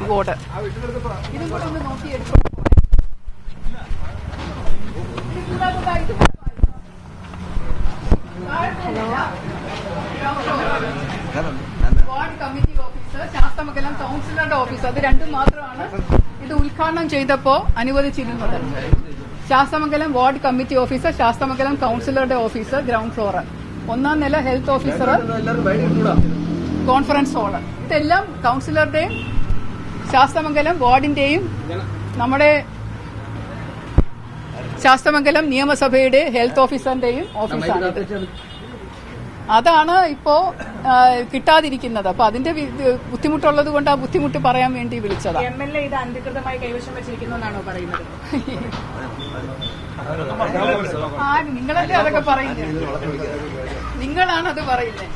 Board. ഇതും കൂടെ ഒന്ന് നോക്കിയെടുക്കും. വാർഡ് കമ്മിറ്റി ഓഫീസർ, ശാസ്തമംഗലം കൌൺസിലറുടെ ഓഫീസർ, അത് രണ്ടും മാത്രമാണ് ഇത് ഉദ്ഘാടനം ചെയ്തപ്പോ അനുവദിച്ചിരുന്നത്. Sasthamangalam ward committee officer, Sasthamangalam കൌൺസിലറുടെ ഓഫീസർ ഗ്രൗണ്ട് ഫ്ലോർ, 1ാം നില ഹെൽത്ത് ഓഫീസർ, കോൺഫറൻസ് ഹാള്. ഇതെല്ലാം കൌൺസിലറുടെയും ശാസ്തമംഗലം വാർഡിന്റെയും നമ്മുടെ ശാസ്തമംഗലം നിയമസഭയുടെ ഹെൽത്ത് ഓഫീസറിന്റെയും ഓഫീസാണ്. അതാണ് ഇപ്പോ കിട്ടാതിരിക്കുന്നത്. അപ്പൊ അതിന്റെ ബുദ്ധിമുട്ടുള്ളത് കൊണ്ട് ആ ബുദ്ധിമുട്ട് പറയാൻ വേണ്ടി വിളിച്ചതാണ്. MLA ഇത് അനധികൃതമായി കൈവശം വെച്ചിരിക്കുന്നു എന്നാണോ പറയുന്നത്? നിങ്ങളല്ലേ അതൊക്കെ പറയുന്നത്? നിങ്ങളാണത് പറയുന്നത്.